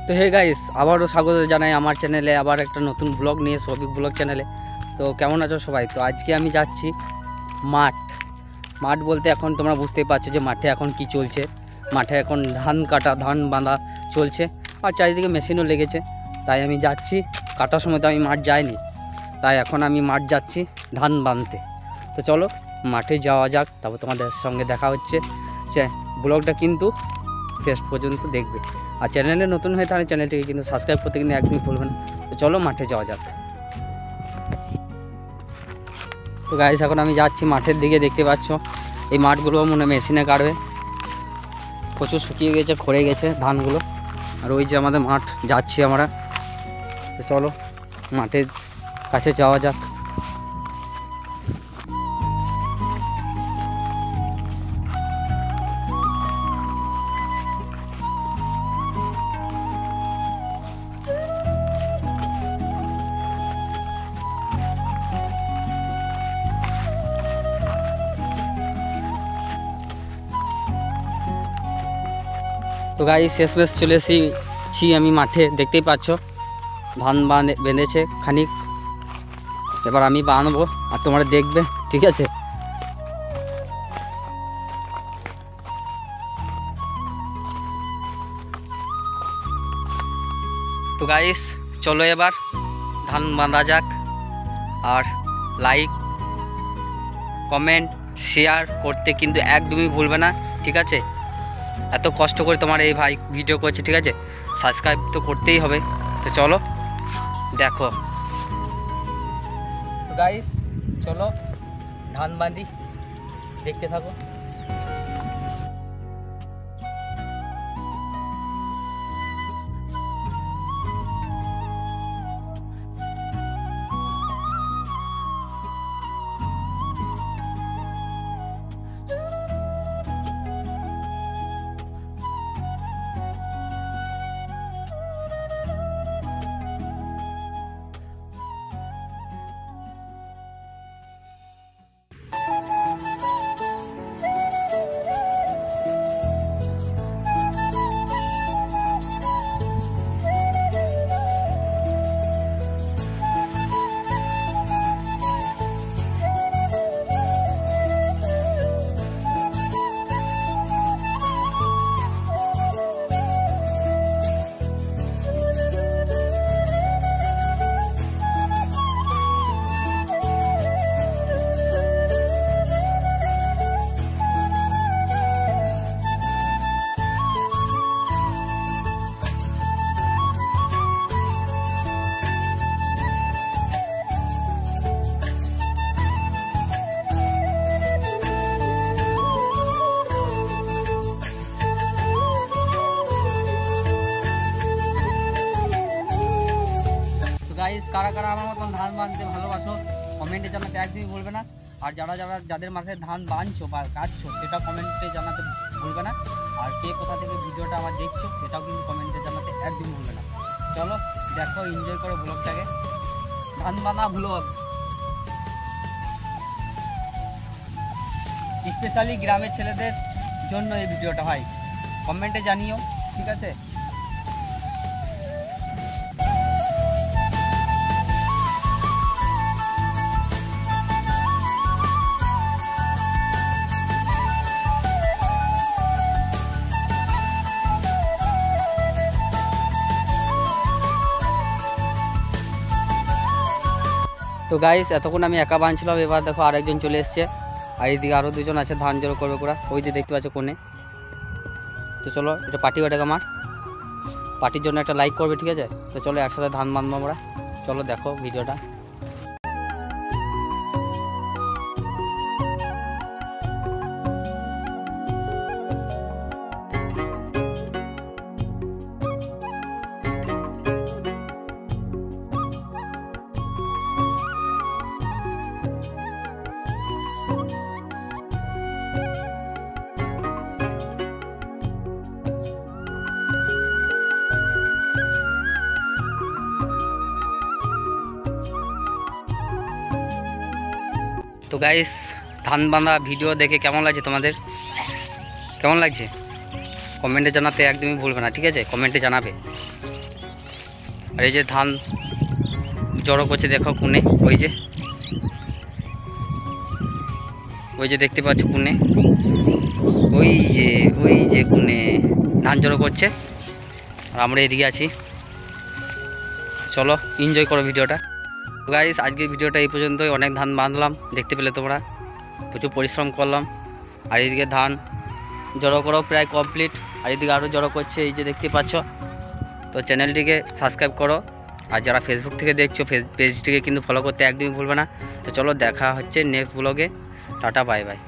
তো hey guys, আবারও স্বাগত জানাই আমার চ্যানেলে, আবার একটা নতুন ব্লগ নিয়ে, সৌভিক ব্লগ চ্যানেলে। তো কেমন আছো সবাই? তো আজকে আমি যাচ্ছি মাঠ বলতে এখন তোমরা বুঝতেই পারছো যে মাঠে এখন কি চলছে। মাঠে এখন ধান কাটা, ধান বাঁধা চলছে, আর চারিদিকে মেশিনও লেগেছে। তাই আমি যাচ্ছি, কাটার সময় তো আমি মাঠ যাইনি, তাই এখন আমি মাঠ যাচ্ছি ধান বাঁধতে। তো চলো মাঠে যাওয়া যাক, তারপর তোমাদের সঙ্গে দেখা হচ্ছে। ব্লগটা কিন্তু শেষ পর্যন্ত দেখবে, আর চ্যানেলে নতুন হয়ে তাহলে চ্যানেলটিকে কিন্তু সাবস্ক্রাইব করতে কিন্তু একদমই ভুলবেন না। তো চলো মাঠে যাওয়া যাক। তো গাইস, এখন আমি যাচ্ছি মাঠের দিকে। দেখতে পাচ্ছ এই মাঠগুলো মনে মেশিনে কাটবে, প্রচুর শুকিয়ে গেছে, খড়ে গেছে ধানগুলো। আর ওই যে আমাদের মাঠ, যাচ্ছি আমরা। তো চলো মাঠের কাছে যাওয়া যাক। তো গাইস, শেষমেশ চলে এসেছি আমি মাঠে। দেখতেই পাচ্ছ ধান বেঁধেছে খানিক, এবার আমি বাঁধবো আর তোমরা দেখবে, ঠিক আছে? তো গাইস চলো এবার ধান বাঁধা যাক। আর লাইক, কমেন্ট, শেয়ার করতে কিন্তু একদমই ভুলবে না, ঠিক আছে? এত কষ্ট করে তোমার এই ভাই ভিডিও করছে, ঠিক আছে? সাবস্ক্রাইব তো করতেই হবে। তো চলো দেখো। তো গাইস চলো ধান বাঁধি, দেখতে থাকো। গাইস, কারা কারা আমার মতন ধান বাঁধতে ভালোবাসো কমেন্টে জানাতে একদমই ভুলবে না। আর যাদের মাঠে ধান বাঁধছো বা কাটছো সেটা কমেন্টে জানাতে ভুলবে না। আর কে কোথা থেকে ভিডিওটা আমার দেখছো সেটাও কিন্তু কমেন্টে জানাতে একদমই ভুলবে না। চলো দেখো, এনজয় করো ব্লগটাকে, ধান বাঁধা ব্লগ। স্পেশালি গ্রামের ছেলেদের জন্য এই ভিডিওটা ভাই, কমেন্টে জানিও, ঠিক আছে? তো গাইস, এতক্ষণ আমি একা বাঁধছিলাম, এবার দেখো আরেকজন চলে এসছে। আর এইদিকে আরও দুজন আছে ধান জড়ো করবে পুরা, ওই যে দেখতে পাচ্ছ কোণে। তো চলো, এটা পার্টি বাটেক আমার, পার্টির জন্য একটা লাইক করবে, ঠিক আছে? তো চলো একসাথে ধান বাঁধবো আমরা। চলো দেখো ভিডিওটা। তো গাইস, ধান বাঁধা ভিডিও দেখে কেমন লাগছে তোমাদের? কেমন লাগছে কমেন্টে জানাতে একদমই ভুলবে না, ঠিক আছে? কমেন্টে জানাবে। আর এই যে ধান জড়ো করছে দেখো কোণে, ওই যে দেখতে পাচ্ছ কোণে, ওই যে কোণে ধান জড়ো করছে। আর আমরা এদিকে আছি, চলো এনজয় করো ভিডিওটা। গাইস আজকের ভিডিওটা এই পর্যন্তই। অনেক ধান বাঁধলাম, দেখতে পেলে তোমরা, প্রচুর পরিশ্রম করলাম। আর এদিকে ধান জড়ো করো প্রায় কমপ্লিট, আর এদিকে আরও জড়ো করছে, এই যে দেখতে পাচ্ছ। তো চ্যানেলটিকে সাবস্ক্রাইব করো, আর যারা ফেসবুক থেকে দেখছো পেজটিকে কিন্তু ফলো করতে একদমই ভুলবে না। তো চলো দেখা হচ্ছে নেক্সট ব্লগে। Tata bye bye.